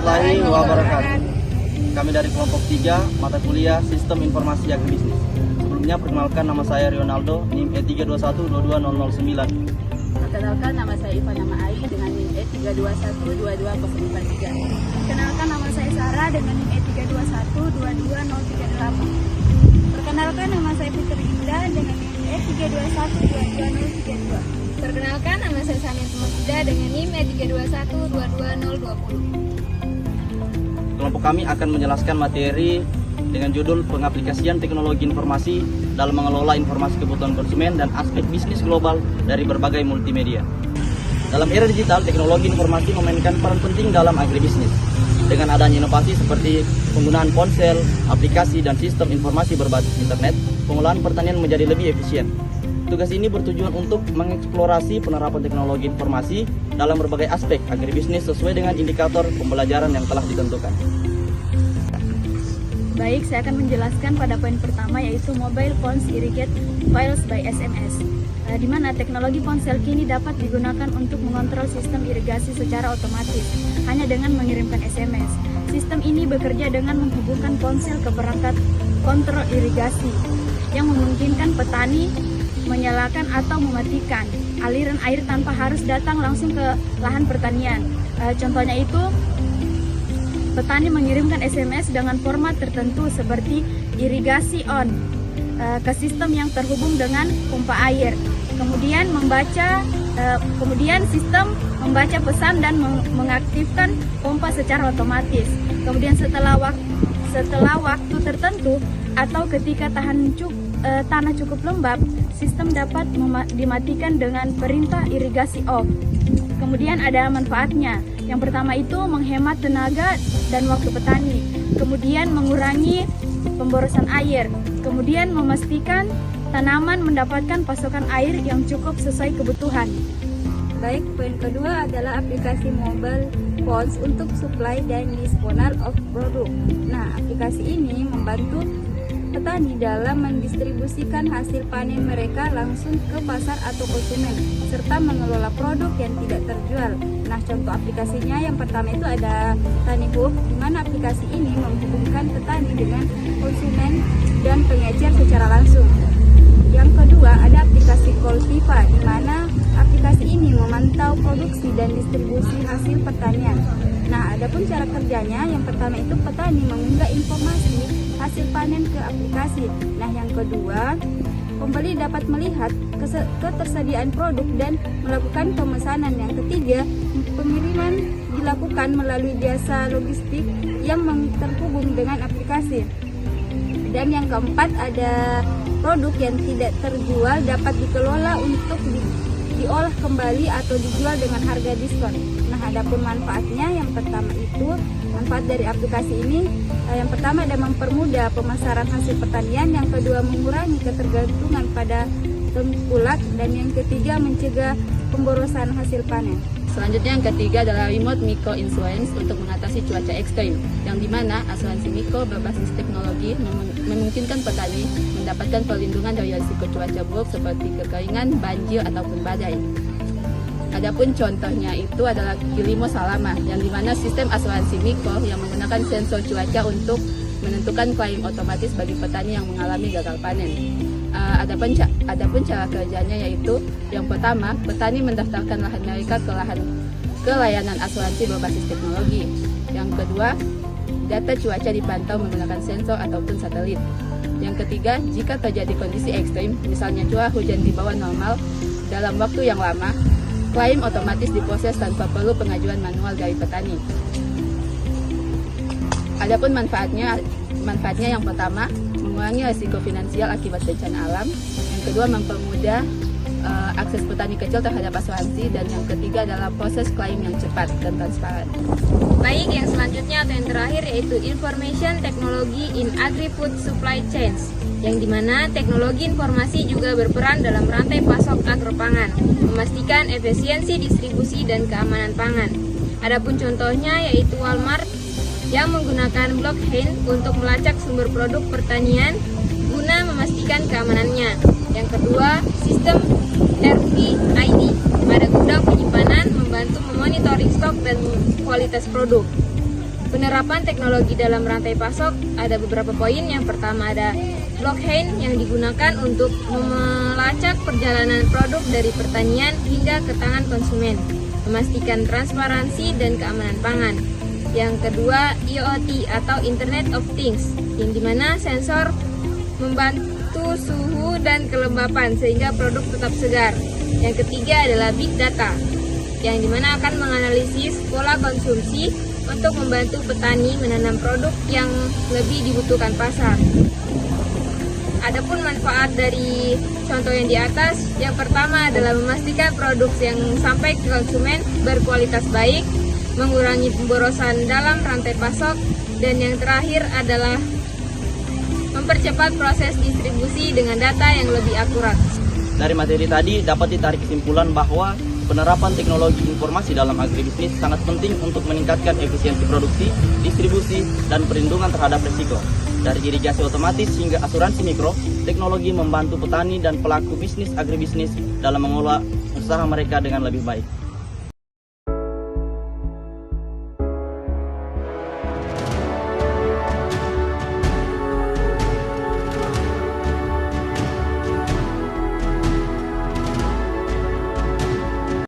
warahmatullahi wabarakatuh. Kami dari kelompok 3 mata kuliah Sistem Informasi Agribisnis. Sebelumnya perkenalkan, nama saya Rionaldo, NIM E321220009. Perkenalkan, nama saya Ivana Ma'ai dengan NIM E3212243. Perkenalkan, nama saya Sarah dengan NIM E3212238. Perkenalkan, nama saya Putri Indah dengan NIM E3212232. Perkenalkan, nama saya Sania Tumasida dengan NIM E3212220. Kelompok kami akan menjelaskan materi dengan judul Pengaplikasian Teknologi Informasi dalam mengelola informasi kebutuhan konsumen dan aspek bisnis global dari berbagai multimedia. Dalam era digital, teknologi informasi memainkan peran penting dalam agribisnis. Dengan adanya inovasi seperti penggunaan ponsel, aplikasi, dan sistem informasi berbasis internet, pengolahan pertanian menjadi lebih efisien. Tugas ini bertujuan untuk mengeksplorasi penerapan teknologi informasi dalam berbagai aspek agribisnis sesuai dengan indikator pembelajaran yang telah ditentukan. Baik, saya akan menjelaskan pada poin pertama, yaitu Mobile Phones Irrigate Files by SMS, di mana teknologi ponsel kini dapat digunakan untuk mengontrol sistem irigasi secara otomatis hanya dengan mengirimkan SMS. Sistem ini bekerja dengan menghubungkan ponsel ke perangkat kontrol irigasi yang memungkinkan petani menyalakan atau mematikan aliran air tanpa harus datang langsung ke lahan pertanian. Contohnya itu, petani mengirimkan SMS dengan format tertentu seperti irigasi on ke sistem yang terhubung dengan pompa air. Kemudian sistem membaca pesan dan mengaktifkan pompa secara otomatis. Kemudian setelah waktu tertentu atau ketika tanah cukup lembab, sistem dapat dimatikan dengan perintah irigasi off. Kemudian ada manfaatnya. Yang pertama itu menghemat tenaga dan waktu petani. Kemudian mengurangi pemborosan air. Kemudian memastikan tanaman mendapatkan pasokan air yang cukup sesuai kebutuhan. Baik, poin kedua adalah aplikasi mobile phones untuk supply dan disposal of produk. Nah, aplikasi ini membantu petani dalam mendistribusikan hasil panen mereka langsung ke pasar atau konsumen, serta mengelola produk yang tidak terjual. Nah, contoh aplikasinya yang pertama itu ada TaniHub, di mana aplikasi ini menghubungkan petani dengan konsumen dan pengecer secara langsung. Yang kedua ada aplikasi Koltiva, di mana aplikasi ini memantau produksi dan distribusi hasil pertanian. Nah, adapun cara kerjanya, yang pertama itu petani mengunggah informasi hasil panen ke aplikasi. Nah, yang kedua, pembeli dapat melihat ketersediaan produk dan melakukan pemesanan. Yang ketiga, pengiriman dilakukan melalui jasa logistik yang terhubung dengan aplikasi. Dan yang keempat ada produk yang tidak terjual dapat dikelola untuk diolah kembali atau dijual dengan harga diskon. Nah, adapun manfaatnya, yang pertama itu manfaat dari aplikasi ini, yang pertama ada mempermudah pemasaran hasil pertanian, yang kedua mengurangi ketergantungan pada tengkulak, dan yang ketiga mencegah pemborosan hasil panen. Selanjutnya yang ketiga adalah Remote Micro Insurance untuk mengatasi cuaca ekstrim, yang dimana asuransi mikro berbasis teknologi memungkinkan petani mendapatkan perlindungan dari risiko cuaca buruk seperti kekeringan, banjir, ataupun badai. Adapun contohnya itu adalah Kilimo Salama, yang dimana sistem asuransi mikro yang menggunakan sensor cuaca untuk menentukan klaim otomatis bagi petani yang mengalami gagal panen. Adapun cara kerjanya yaitu, yang pertama, petani mendaftarkan lahan mereka ke layanan asuransi berbasis teknologi. Yang kedua, data cuaca dipantau menggunakan sensor ataupun satelit. Yang ketiga, jika terjadi kondisi ekstrim, misalnya curah hujan di bawah normal dalam waktu yang lama, klaim otomatis diproses tanpa perlu pengajuan manual dari petani. Adapun manfaatnya yang pertama, mengurangi risiko finansial akibat bencana alam. Yang kedua, mempermudah akses petani kecil terhadap asuransi. Dan yang ketiga adalah proses klaim yang cepat dan transparan. Baik, yang selanjutnya atau yang terakhir yaitu Information Technology in Agri-Food Supply Chains, yang dimana teknologi informasi juga berperan dalam rantai pasok agropangan, memastikan efisiensi distribusi dan keamanan pangan. Adapun contohnya yaitu Walmart yang menggunakan blockchain untuk melacak sumber produk pertanian guna memastikan keamanannya. Yang kedua, sistem RFID pada gudang penyimpanan membantu memonitoring stok dan kualitas produk. Penerapan teknologi dalam rantai pasok ada beberapa poin. Yang pertama ada blockchain yang digunakan untuk melacak perjalanan produk dari pertanian hingga ke tangan konsumen, memastikan transparansi dan keamanan pangan. Yang kedua, IoT atau Internet of Things, yang dimana sensor membantu suhu dan kelembapan sehingga produk tetap segar. Yang ketiga adalah Big Data, yang dimana akan menganalisis pola konsumsi untuk membantu petani menanam produk yang lebih dibutuhkan pasar. Adapun manfaat dari contoh yang di atas, yang pertama adalah memastikan produk yang sampai ke konsumen berkualitas baik, mengurangi pemborosan dalam rantai pasok, dan yang terakhir adalah mempercepat proses distribusi dengan data yang lebih akurat. Dari materi tadi dapat ditarik kesimpulan bahwa penerapan teknologi informasi dalam agribisnis sangat penting untuk meningkatkan efisiensi produksi, distribusi, dan perlindungan terhadap risiko. Dari irigasi otomatis hingga asuransi mikro, teknologi membantu petani dan pelaku bisnis agribisnis dalam mengelola usaha mereka dengan lebih baik.